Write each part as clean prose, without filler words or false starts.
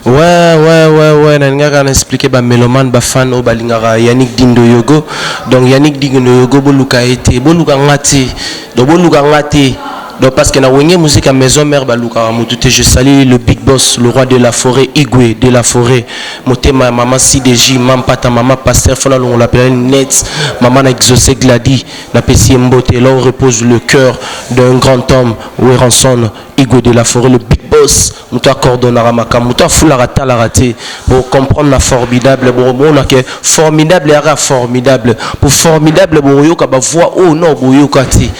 Ouais, nanga expliquer ba mélomane ba fan o balingara Yannick Dindo Yogo. Donc Yannick Dindo Yogo boluka été, boluka ngati, do boluka ngati. Donc parce que na wenge musique à maison mère baluka mutute, je salue le big boss, le roi de la forêt, Igwe de la forêt. Motema maman CDJ, maman pata maman pasteur fona on l'appelle net, maman na exaucé Gladi, na pesi mbote, là on repose le cœur d'un grand homme, Weranson, Igwe de la forêt, le big boss, muta coordonnera maka, muta fulara talarate pour comprendre la formidable, bon que formidable et formidable, pour formidable bon yo ka ba voix oh non bo yo kati.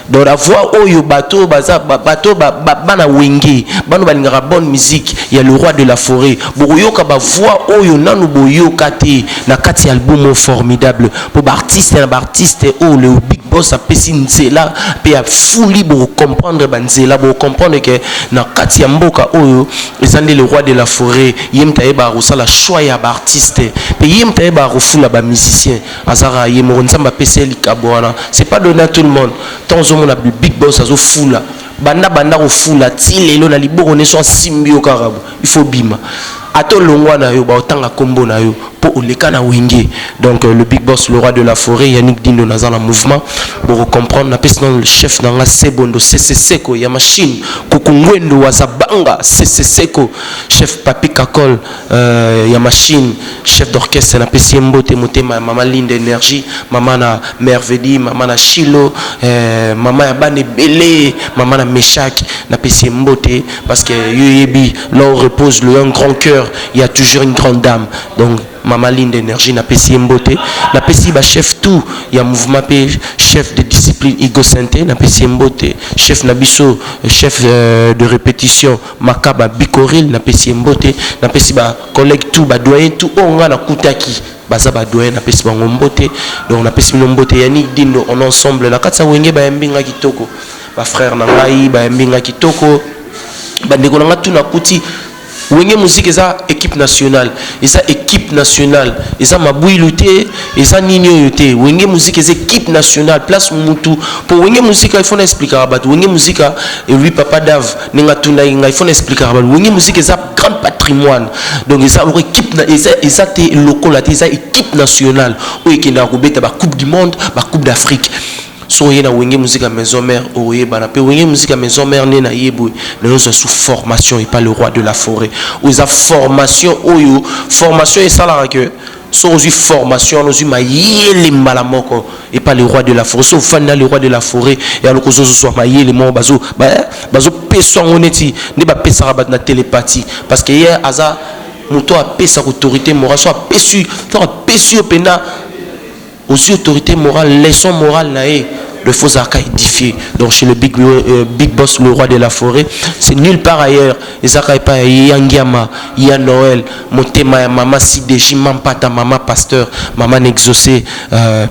Donc la voix oh yo bateau bana wenge bano balingara bonne musique, il y a le roi de la forêt boyoka ba voix oyo nanu boyoka te na kati album formidable pour artiste oh le big boss a pesi nzela pe a fouli pour comprendre banzela pour comprendre que na kati ya mboka oyo ezande le roi de la forêt yemta eba rusala choix ya ba artiste pe yemta eba rufula ba musicien azara yemo nzamba pesi likabona, c'est pas donné à tout le monde tant on a big boss azo fula banda ko fula ti lelo na liboko ne so simbio karabu il faut bima ato longwa na yo ba otanga kombo na yo po oleka na wenge. Donc le big boss, le roi de la forêt, Yannick Dindo dans un mouvement pour comprendre na pesi le chef dans la Sebondo Seko ya machine Kukungwendo Wazabanga Seko chef Papi Kakol ya machine chef d'orchestre na pesi mbote motema maman Linde énergie maman na Mervedi maman na Chilo maman ya Bane Belé maman na Meshak na pesi mbote parce que yebi là où repose le un grand cœur, il y a toujours une grande dame. Donc maman Linde énergie na pesi mbote na pesi ba chef tout, il y a mouvement pe chef de discipline Igo Santé na pesi mbote chef nabiso chef de répétition Makaba Bikoril na pesi mbote na pesi ba collègue tout ba doyen tout onga na kutaki baza ba doyen na pesi bango mbote. Donc na pesi mbote Yannick Dindo on ensemble na katsa wenge ba mbinga kitoko ba frère na ngai ba mbinga kitoko ba ndeko na ngatu na kuti wenge musique eza équipe nationale, eza équipe nationale, eza mabui luté, eza nini yoté, wenge musique eza équipe nationale, place mutu. Pour wenge musique il faut expliquer à bat, wenge musique et lui papa Dave, nenga tuna il faut expliquer à bat, wenge musique eza grand patrimoine. Donc eza équipe eza té local, eza équipe nationale, ou qui na kubeta ba coupe du monde, ba coupe d'Afrique. So yena wenge musique à maison mère oye bana pe wenge musique à maison mère né na yebou nous sous formation et pas le roi de la forêt ou sa formation oyo formation et ça là que so aussi formation nous y mayele malamoko et pas le roi de la forêt so fana le roi de la forêt et alors que so soit mayele mon bazo peso oneti ne ba pesa rabat na télépathie parce que hier aza muto a pesa autorité morale soit pesu pena aussi autorité morale, leçon morale naé, le faux arca édifié. Donc chez le big boss, le roi de la forêt, c'est nulle part ailleurs. Les arca pas Yangiama, Yann Noël, Motema, maman CDJ, maman Pata, maman pasteur, maman exaucé,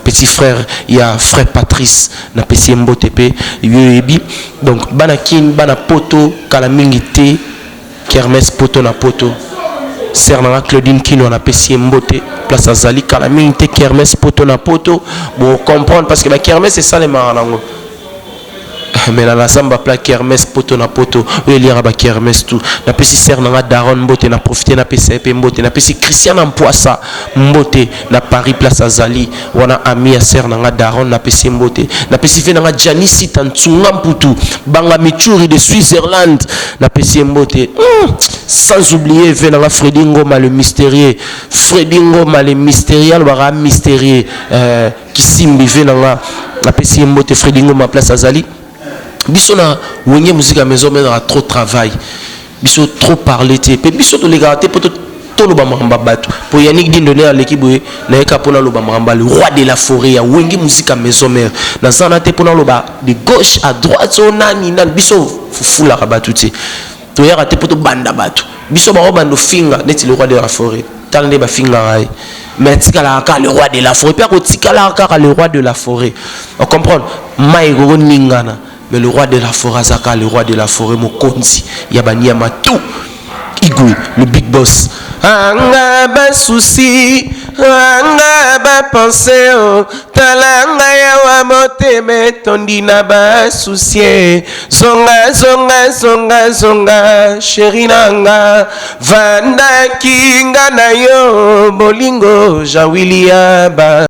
petit frère, il y a frère Patrice, na PC Mbotepe, Yebi. Donc Banakin, Banapoto, Kalamingité, Kermès Poto na Poto. Serna Claudine Kino na pesi mbote place Azali Kalamingité Kermès Poto na Poto bon comprendre parce que la Kermès c'est ça les maranango mais la samba pla Kermès Poto na Poto oui lira ba Kermès tout na pesi Serna Daron mbote na profiter na pesi pe mbote na pesi Christian Mpoisa mbote na Paris place Azali wana ami ya Serna Daron na pesi mbote na pesi fe na Janice Tantsunga Mputu banga Michuri de Switzerland na pesi mbote sans oublier venant Freddy Ngoma le mystérieux Freddy Ngoma le mystérieux le mystérieux qui simbi venant la pesi mbote Freddy Ngoma place Azali biso na wenge musique à maison mais on a trop travail biso trop parler té pe biso to les gars té poto to lo ba mamba bato pour Yannick Dindo à l'équipe na eka pona lo ba mamba le roi de la forêt ya wenge musique à maison mère na sana té pona lo ba de gauche à droite so nani nan biso fufula ka bato té to ya raté poto banda bato biso ba bando finga neti le roi de la forêt tal ne ba finga rai mais tikala ka le roi de la forêt pe ko tikala ka le roi de la forêt on comprend mai go ningana. Mais le roi de la forêt, Zaka, le roi de la forêt, Mokonzi, Yabanyama, tout, Igwe, le big boss. Anga ba souci, anga ba pensé o talanga ya wa moteme tondi na ba souci zonga zonga zonga zonga chéri nanga vanda kinga na yo bolingo Jean William ba